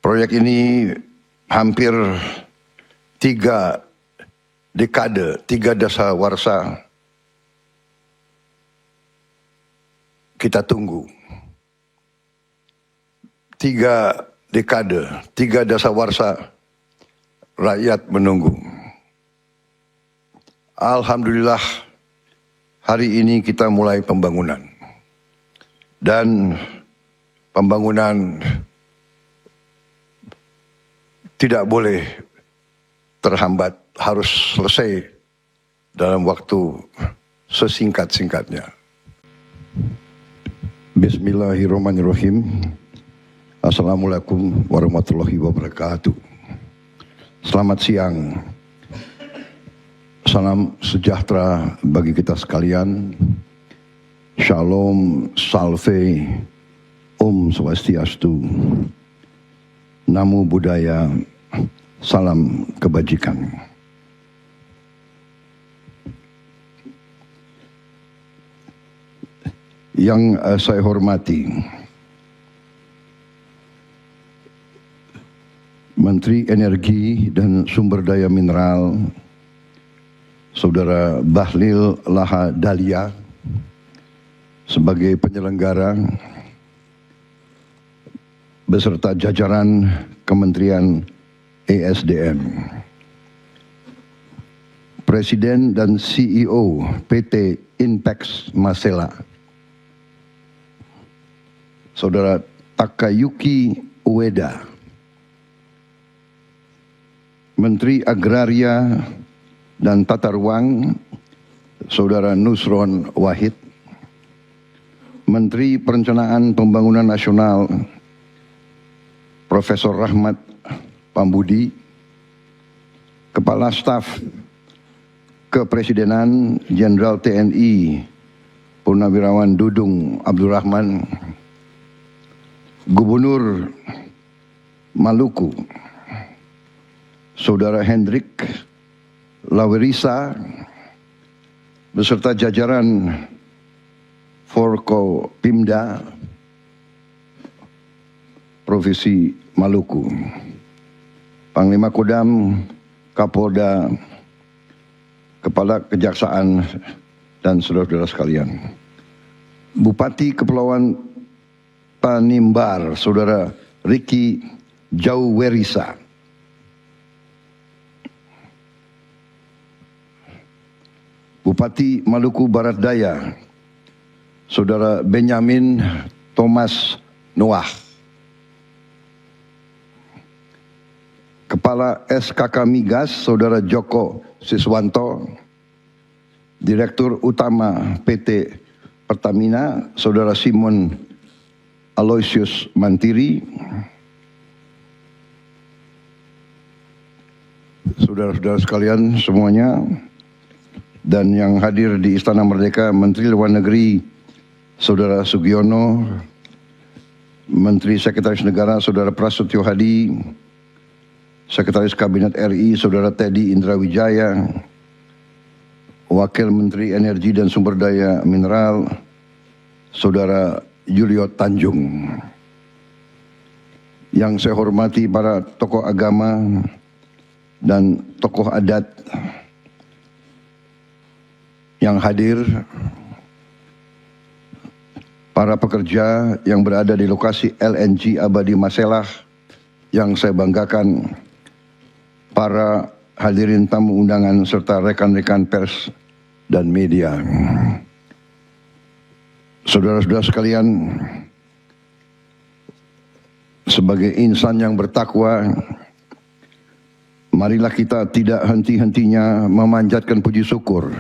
Proyek ini hampir 3 dekade, 3 dasawarsa kita tunggu. 3 dekade, 3 dasawarsa rakyat menunggu. Alhamdulillah hari ini kita mulai pembangunan. Dan pembangunan tidak boleh terhambat, harus selesai dalam waktu sesingkat-singkatnya. Bismillahirrahmanirrahim. Assalamualaikum warahmatullahi wabarakatuh. Selamat siang. Salam sejahtera bagi kita sekalian. Shalom, salve, Om Swastiastu. Namo Buddhaya, salam kebajikan. Yang saya hormati Menteri Energi dan Sumber Daya Mineral Saudara Bahlil Lahadalia sebagai penyelenggara beserta jajaran Kementerian ESDM, Presiden dan CEO PT Inpex Masela, Saudara Takayuki Ueda, Menteri Agraria dan Tata Ruang, Saudara Nusron Wahid, Menteri Perencanaan Pembangunan Nasional, Profesor Rahmat Pambudi, Kepala Staf Kepresidenan Jenderal TNI Purnawirawan Dudung Abdurrahman, Gubernur Maluku, Saudara Hendrik Lawerisa, beserta jajaran Forkopimda Provinsi Maluku, Panglima Kodam, Kapolda, Kepala Kejaksaan, dan saudara-saudara sekalian. Bupati Kepulauan Tanimbar, Saudara Riki Jauwerisa, Bupati Maluku Barat Daya, Saudara Benyamin Thomas Noah, Kepala SKK Migas, Saudara Joko Siswanto, Direktur Utama PT Pertamina, Saudara Simon Aloysius Mantiri, saudara-saudara sekalian semuanya, dan yang hadir di Istana Merdeka, Menteri Luar Negeri Saudara Sugiono, Menteri Sekretaris Negara Saudara Prasetyo Hadi, Sekretaris Kabinet RI Saudara Teddy Indrawijaya, Wakil Menteri Energi dan Sumber Daya Mineral Saudara Julio Tanjung. Yang saya hormati para tokoh agama dan tokoh adat yang hadir, para pekerja yang berada di lokasi LNG Abadi Maselah yang saya banggakan, para hadirin tamu undangan serta rekan-rekan pers dan media. Saudara-saudara sekalian, sebagai insan yang bertakwa, marilah kita tidak henti-hentinya memanjatkan puji syukur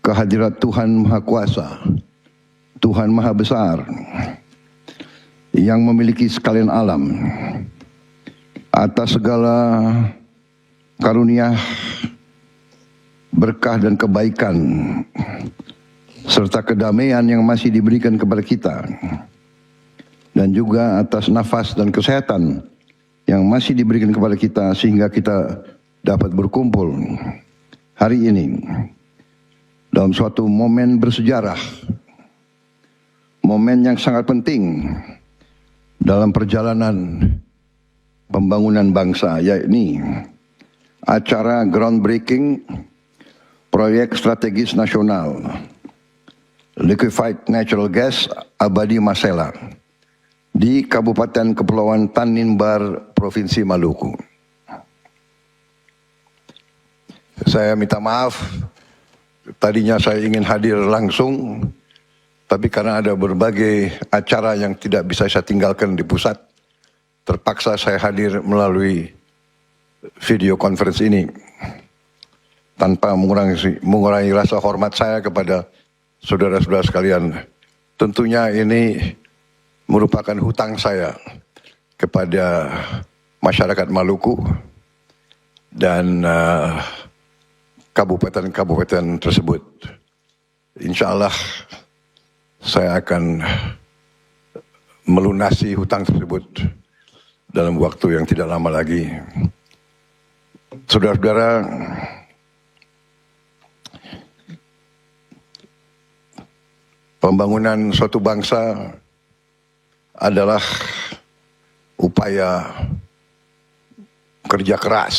kehadirat Tuhan Maha Kuasa, Tuhan Maha Besar, yang memiliki sekalian alam, atas segala karunia, berkah dan kebaikan, serta kedamaian yang masih diberikan kepada kita, dan juga atas nafas dan kesehatan yang masih diberikan kepada kita sehingga kita dapat berkumpul hari ini dalam suatu momen bersejarah, momen yang sangat penting dalam perjalanan pembangunan bangsa, yakni acara groundbreaking proyek strategis nasional Liquefied Natural Gas Abadi Masela di Kabupaten Kepulauan Tanimbar, Provinsi Maluku. Saya minta maaf, tadinya saya ingin hadir langsung, tapi karena ada berbagai acara yang tidak bisa saya tinggalkan di pusat, terpaksa saya hadir melalui video conference ini. Tanpa mengurangi rasa hormat saya kepada saudara-saudara sekalian. Tentunya ini merupakan hutang saya kepada masyarakat Maluku dan kabupaten-kabupaten tersebut. Insya Allah saya akan melunasi hutang tersebut dalam waktu yang tidak lama lagi. Saudara-saudara, pembangunan suatu bangsa adalah upaya kerja keras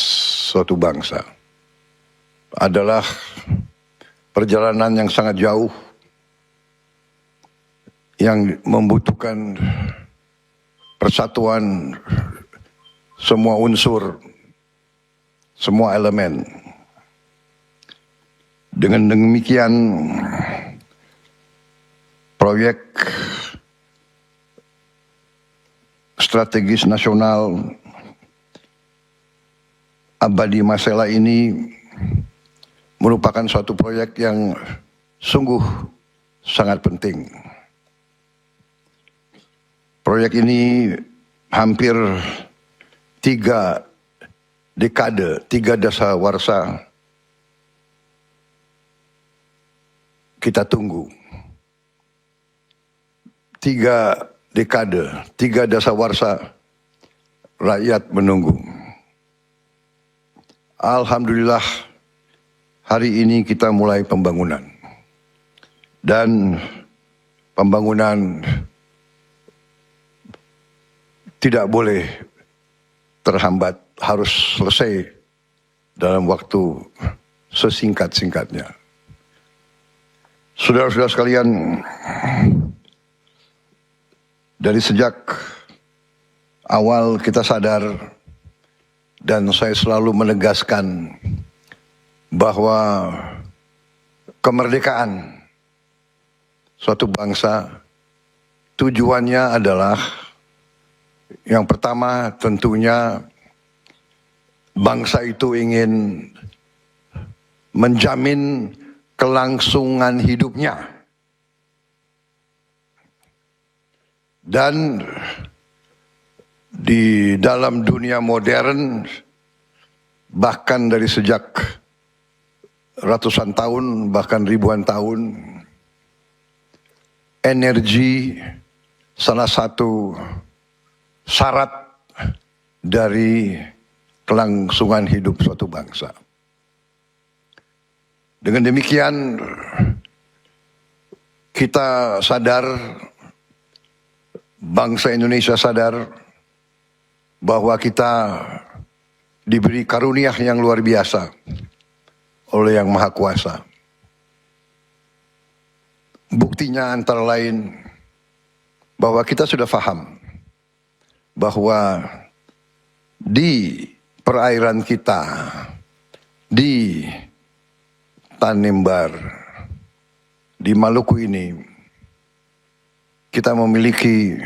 suatu bangsa. Adalah perjalanan yang sangat jauh yang membutuhkan persatuan semua unsur, semua elemen. Dengan demikian, proyek strategis nasional Abadi Masela ini merupakan suatu proyek yang sungguh sangat penting. Proyek ini hampir 3 dekade, 3 dasawarsa kita tunggu. 3 dekade, 3 dasawarsa rakyat menunggu. Alhamdulillah, hari ini kita mulai pembangunan. Dan pembangunan tidak boleh terhambat, harus selesai dalam waktu sesingkat-singkatnya. Saudara-saudara sekalian, dari sejak awal kita sadar dan saya selalu menegaskan bahwa kemerdekaan suatu bangsa tujuannya adalah yang pertama tentunya bangsa itu ingin menjamin kelangsungan hidupnya. Dan di dalam dunia modern, bahkan dari sejak ratusan tahun, bahkan ribuan tahun, energi salah satu syarat dari kelangsungan hidup suatu bangsa. Dengan demikian, kita sadar, bangsa Indonesia sadar bahwa kita diberi karunia yang luar biasa oleh Yang Maha Kuasa. Buktinya antara lain bahwa kita sudah paham bahwa di perairan kita, di Tanimbar, di Maluku ini, kita memiliki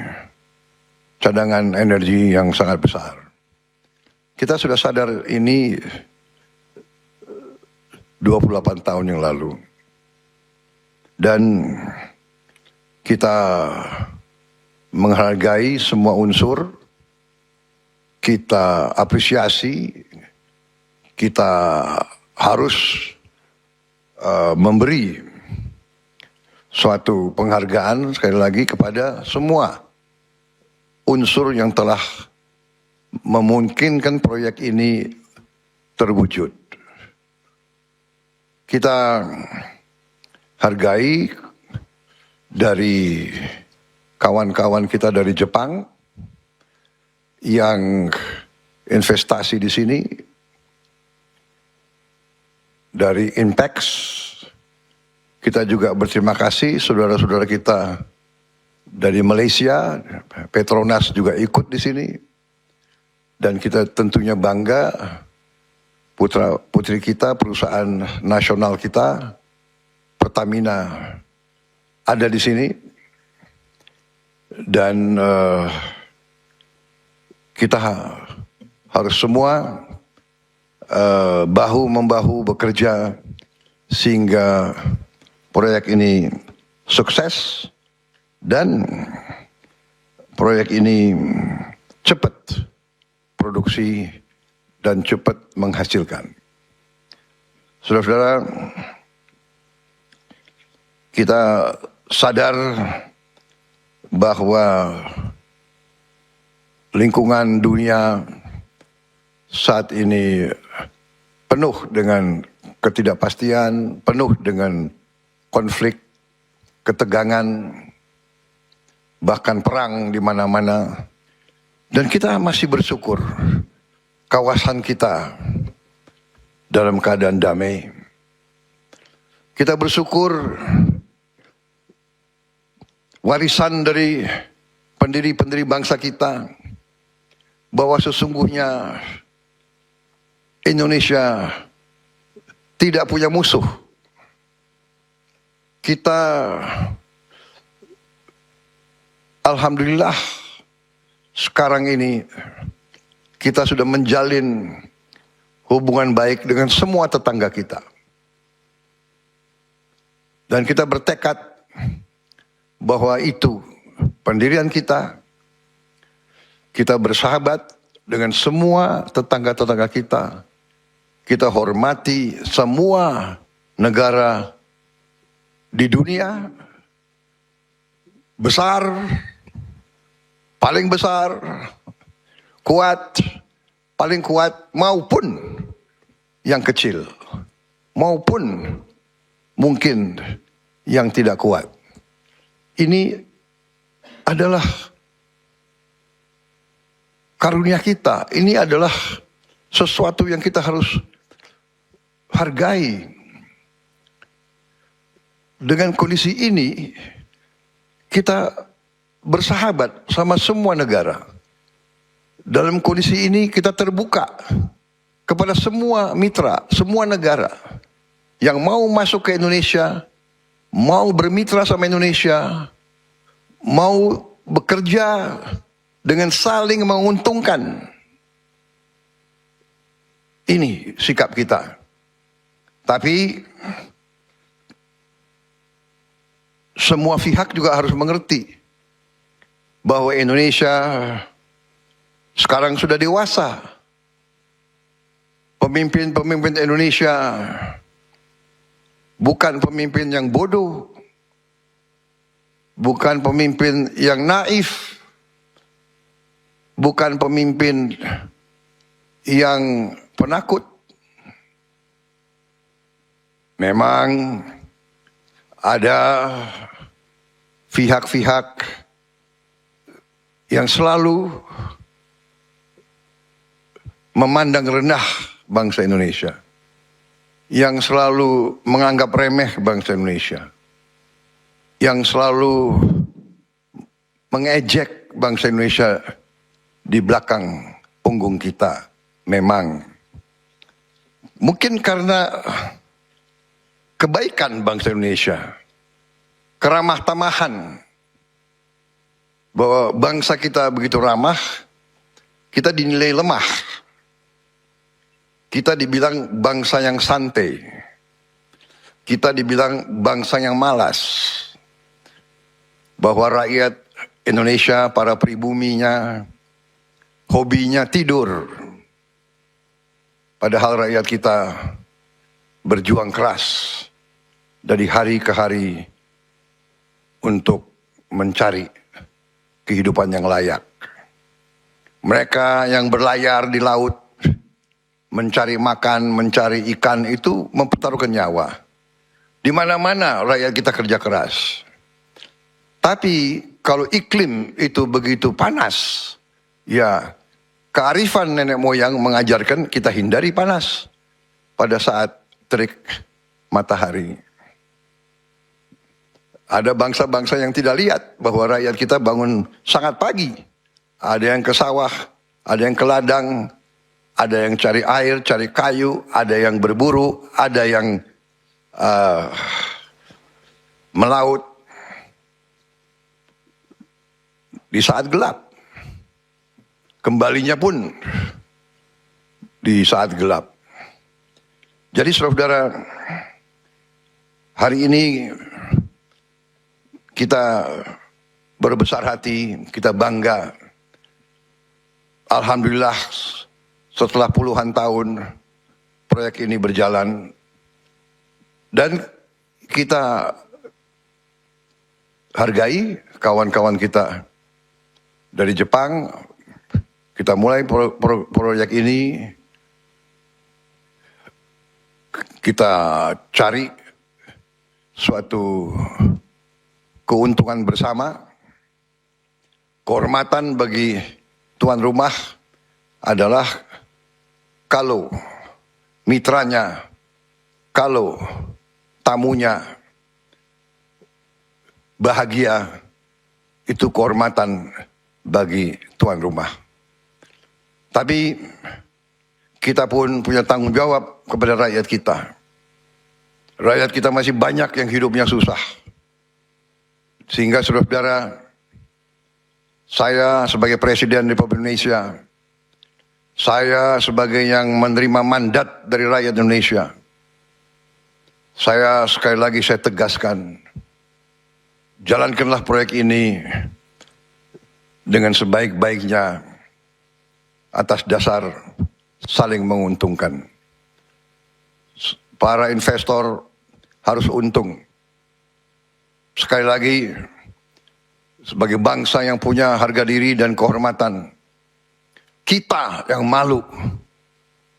cadangan energi yang sangat besar. Kita sudah sadar ini 28 tahun yang lalu. Dan kita menghargai semua unsur, kita apresiasi, kita harus memberi suatu penghargaan sekali lagi kepada semua unsur yang telah memungkinkan proyek ini terwujud. Kita hargai dari kawan-kawan kita dari Jepang yang investasi di sini, dari Inpex. Kita juga berterima kasih saudara-saudara kita dari Malaysia, Petronas juga ikut di sini. Dan kita tentunya bangga putra putri kita, perusahaan nasional kita, Pertamina ada di sini. Dan kita harus semua bahu-membahu bekerja sehingga proyek ini sukses dan proyek ini cepat produksi dan cepat menghasilkan. Saudara-saudara, kita sadar bahwa lingkungan dunia saat ini penuh dengan ketidakpastian, penuh dengan konflik, ketegangan, bahkan perang di mana-mana. Dan kita masih bersyukur kawasan kita dalam keadaan damai. Kita bersyukur warisan dari pendiri-pendiri bangsa kita bahwa sesungguhnya Indonesia tidak punya musuh. Kita alhamdulillah sekarang ini kita sudah menjalin hubungan baik dengan semua tetangga kita. Dan kita bertekad bahwa itu pendirian kita. Kita bersahabat dengan semua tetangga-tetangga kita. Kita hormati semua negara di dunia, besar, paling besar, kuat, paling kuat, maupun yang kecil, maupun mungkin yang tidak kuat. Ini adalah karunia kita, ini adalah sesuatu yang kita harus hargai. Dengan kondisi ini, kita bersahabat sama semua negara. Dalam kondisi ini kita terbuka kepada semua mitra, semua negara yang mau masuk ke Indonesia, mau bermitra sama Indonesia, mau bekerja dengan saling menguntungkan. Ini sikap kita. Tapi semua pihak juga harus mengerti bahwa Indonesia sekarang sudah dewasa. Pemimpin-pemimpin Indonesia bukan pemimpin yang bodoh, bukan pemimpin yang naif, bukan pemimpin yang penakut. Memang ada pihak-pihak yang selalu memandang rendah bangsa Indonesia, yang selalu menganggap remeh bangsa Indonesia, yang selalu mengejek bangsa Indonesia di belakang punggung kita. Memang mungkin karena kebaikan bangsa Indonesia, keramah tamahan, bahwa bangsa kita begitu ramah, kita dinilai lemah. Kita dibilang bangsa yang santai. Kita dibilang bangsa yang malas. Bahwa rakyat Indonesia, para pribuminya, hobinya tidur. Padahal rakyat kita berjuang keras dari hari ke hari untuk mencari kehidupan yang layak. Mereka yang berlayar di laut, mencari makan, mencari ikan itu mempertaruhkan nyawa. Di mana-mana rakyat kita kerja keras. Tapi kalau iklim itu begitu panas, ya kearifan nenek moyang mengajarkan kita hindari panas pada saat terik matahari. Ada bangsa-bangsa yang tidak lihat bahwa rakyat kita bangun sangat pagi. Ada yang ke sawah, ada yang ke ladang, ada yang cari air, cari kayu, ada yang berburu, ada yang melaut di saat gelap. Kembalinya pun di saat gelap. Jadi saudara, hari ini kita berbesar hati, kita bangga. Alhamdulillah setelah puluhan tahun proyek ini berjalan. Dan kita hargai kawan-kawan kita dari Jepang. Kita mulai proyek ini, kita cari suatu keuntungan bersama. Kehormatan bagi tuan rumah adalah kalau mitranya, kalau tamunya bahagia, itu kehormatan bagi tuan rumah. Tapi kita pun punya tanggung jawab kepada rakyat kita. Rakyat kita masih banyak yang hidupnya susah. Sehingga saudara-saudara, saya sebagai Presiden Republik Indonesia, saya sebagai yang menerima mandat dari rakyat Indonesia, saya sekali lagi saya tegaskan, jalankanlah proyek ini dengan sebaik-baiknya atas dasar saling menguntungkan. Para investor harus untung. Sekali lagi, sebagai bangsa yang punya harga diri dan kehormatan, kita yang malu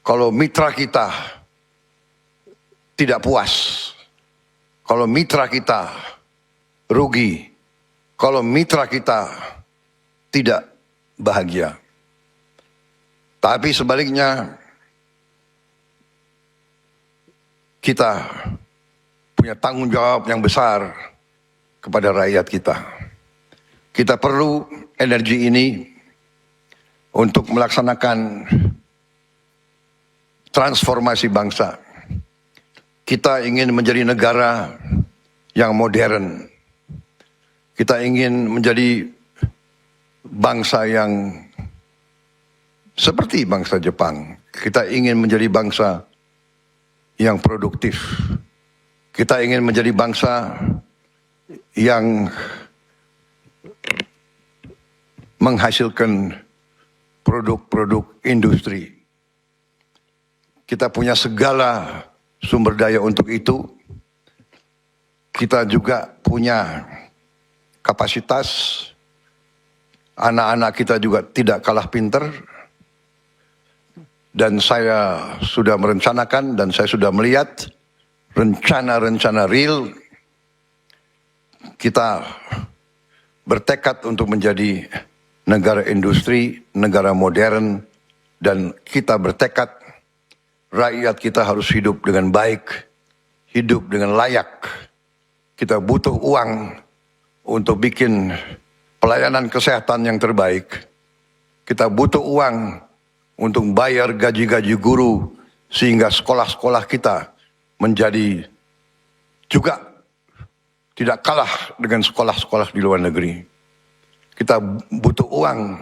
kalau mitra kita tidak puas, kalau mitra kita rugi, kalau mitra kita tidak bahagia. Tapi sebaliknya, kita punya tanggung jawab yang besar kepada rakyat kita. Kita perlu energi ini untuk melaksanakan transformasi bangsa. Kita ingin menjadi negara yang modern. Kita ingin menjadi bangsa yang seperti bangsa Jepang. Kita ingin menjadi bangsa yang produktif. Kita ingin menjadi bangsa yang menghasilkan produk-produk industri. Kita punya segala sumber daya untuk itu. Kita juga punya kapasitas. Anak-anak kita juga tidak kalah pinter. Dan saya sudah merencanakan dan saya sudah melihat rencana-rencana real. Kita bertekad untuk menjadi negara industri, negara modern, dan kita bertekad rakyat kita harus hidup dengan baik, hidup dengan layak. Kita butuh uang untuk bikin pelayanan kesehatan yang terbaik. Kita butuh uang untuk bayar gaji-gaji guru sehingga sekolah-sekolah kita menjadi juga tidak kalah dengan sekolah-sekolah di luar negeri. Kita butuh uang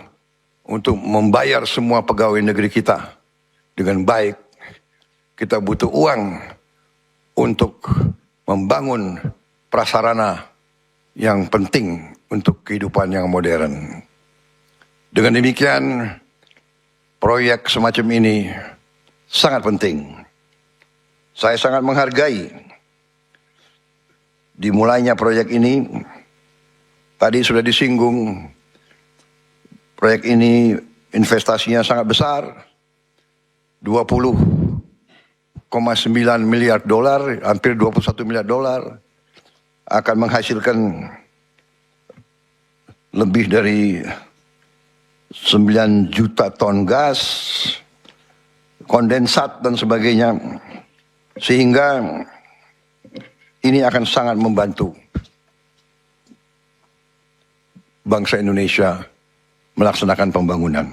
untuk membayar semua pegawai negeri kita dengan baik. Kita butuh uang untuk membangun prasarana yang penting untuk kehidupan yang modern. Dengan demikian, proyek semacam ini sangat penting. Saya sangat menghargai dimulainya proyek ini. Tadi sudah disinggung, proyek ini investasinya sangat besar, 20,9 miliar dolar, hampir 21 miliar dolar, akan menghasilkan lebih dari 9 juta ton gas, kondensat dan sebagainya, sehingga ini akan sangat membantu bangsa Indonesia melaksanakan pembangunan.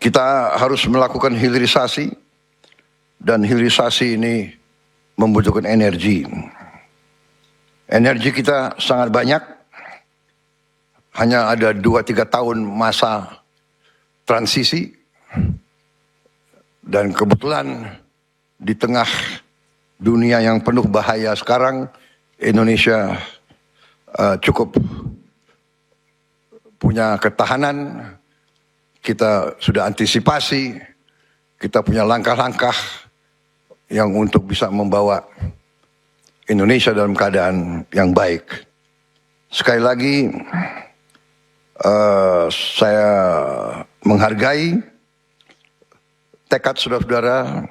Kita harus melakukan hilirisasi, dan hilirisasi ini membutuhkan energi. Energi kita sangat banyak, hanya ada 2-3 tahun masa transisi, dan kebetulan di tengah dunia yang penuh bahaya sekarang, Indonesia cukup punya ketahanan, kita sudah antisipasi, kita punya langkah-langkah yang untuk bisa membawa Indonesia dalam keadaan yang baik. Sekali lagi, saya menghargai tekad saudara-saudara,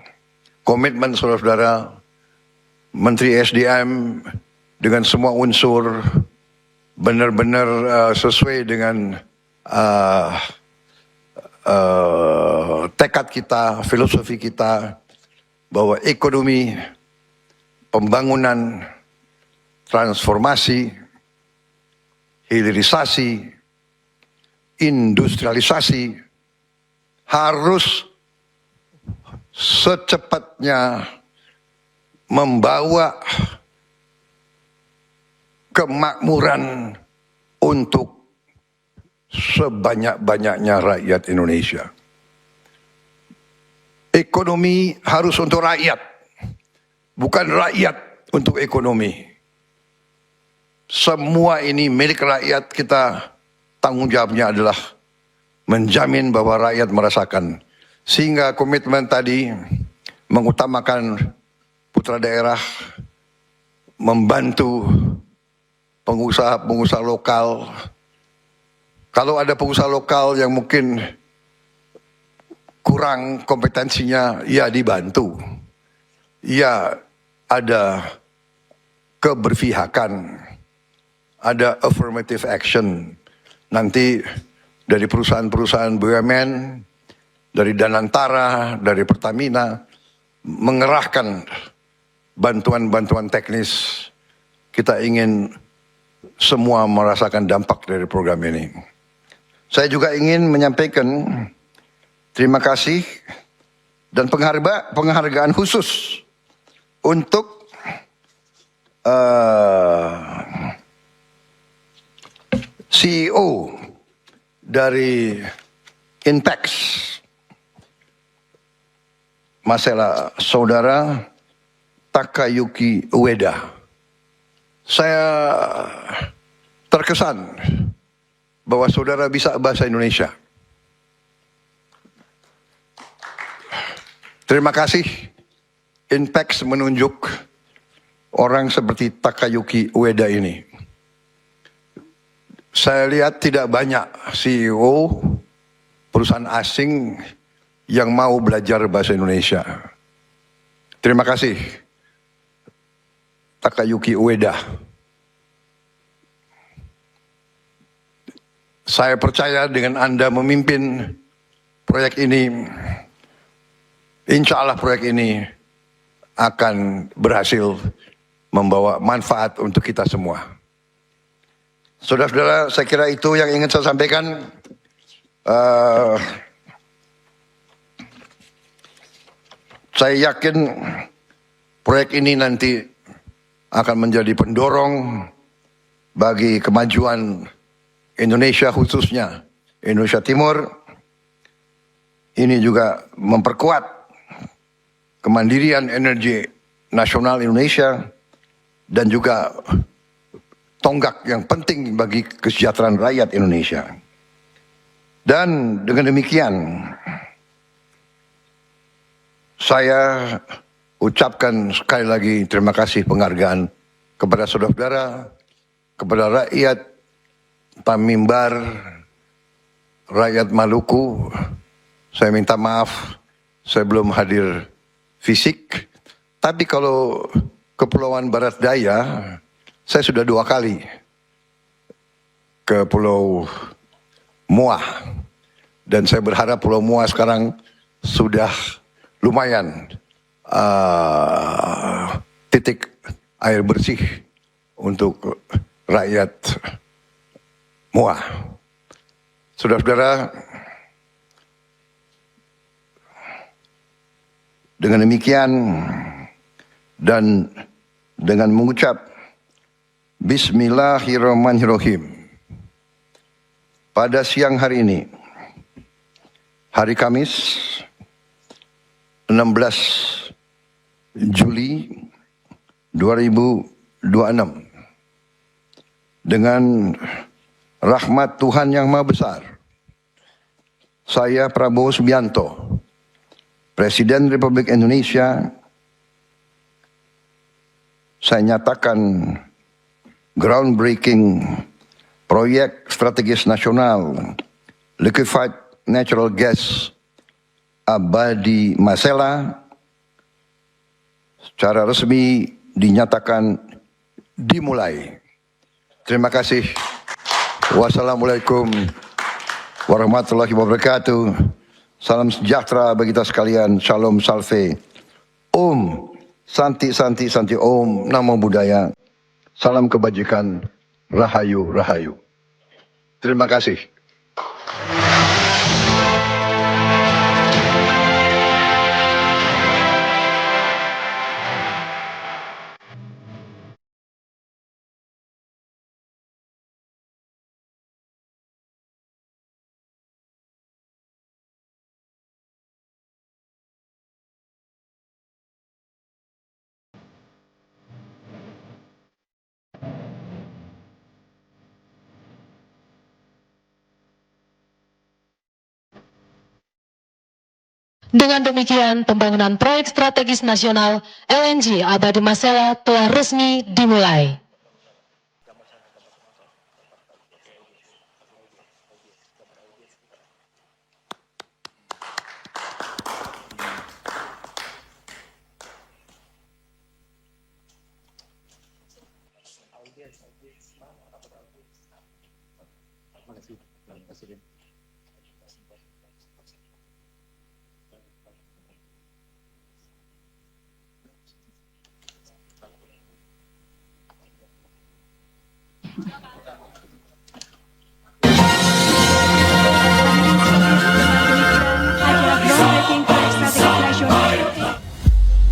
komitmen saudara-saudara, Menteri SDM dengan semua unsur benar-benar sesuai dengan tekad kita, filosofi kita, bahwa ekonomi, pembangunan, transformasi, hilirisasi, industrialisasi harus secepatnya membawa kemakmuran untuk sebanyak-banyaknya rakyat Indonesia. Ekonomi harus untuk rakyat, bukan rakyat untuk ekonomi. Semua ini milik rakyat, kita tanggung jawabnya adalah menjamin bahwa rakyat merasakan. Sehingga komitmen tadi mengutamakan putra daerah, membantu pengusaha-pengusaha lokal. Kalau ada pengusaha lokal yang mungkin kurang kompetensinya, ya dibantu. Ya ada keberpihakan, ada affirmative action. Nanti dari perusahaan-perusahaan BUMN, dari Danantara, dari Pertamina, mengerahkan bantuan-bantuan teknis. Kita ingin semua merasakan dampak dari program ini. Saya juga ingin menyampaikan terima kasih dan penghargaan khusus untuk CEO dari Inpex, masalah saudara Takayuki Ueda. Saya terkesan bahwa saudara bisa bahasa Indonesia. Terima kasih. Inpex menunjuk orang seperti Takayuki Ueda ini. Saya lihat tidak banyak CEO perusahaan asing yang mau belajar bahasa Indonesia. Terima kasih, Takayuki Ueda. Saya percaya dengan Anda memimpin proyek ini, insya Allah proyek ini akan berhasil membawa manfaat untuk kita semua. Saudara-saudara, saya kira itu yang ingin saya sampaikan. Saya yakin proyek ini nanti akan menjadi pendorong bagi kemajuan Indonesia, khususnya Indonesia Timur. Ini juga memperkuat kemandirian energi nasional Indonesia dan juga tonggak yang penting bagi kesejahteraan rakyat Indonesia. Dan dengan demikian, saya ucapkan sekali lagi terima kasih penghargaan kepada saudara-saudara, kepada rakyat Tanimbar, rakyat Maluku. Saya minta maaf, saya belum hadir fisik. Tapi kalau Kepulauan Barat Daya, saya sudah 2 kali ke Pulau Muar. Dan saya berharap Pulau Muar sekarang sudah lumayan titik air bersih untuk rakyat Muar. Saudara-saudara, dengan demikian dan dengan mengucap Bismillahirrahmanirrahim, pada siang hari ini, hari Kamis 16 Juli 2026, dengan rahmat Tuhan Yang Maha Besar, saya Prabowo Subianto, Presiden Republik Indonesia, saya nyatakan groundbreaking proyek strategis nasional Liquefied Natural Gas Abadi Masela secara resmi dinyatakan dimulai. Terima kasih. Wassalamualaikum warahmatullahi wabarakatuh. Salam sejahtera bagi kita sekalian. Shalom salve. Om Santi Santi Santi Om Namo Buddhaya. Salam kebajikan. Rahayu Rahayu. Terima kasih. Dengan demikian, pembangunan proyek strategis nasional LNG Abadi Masela telah resmi dimulai.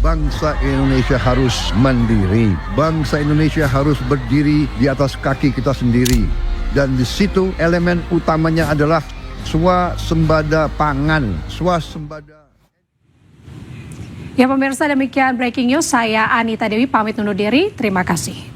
Bangsa Indonesia harus mandiri. Bangsa Indonesia harus berdiri di atas kaki kita sendiri. Dan di situ elemen utamanya adalah swasembada pangan, swasembada. Ya pemirsa, demikian breaking news. Saya Anita Dewi pamit undur diri. Terima kasih.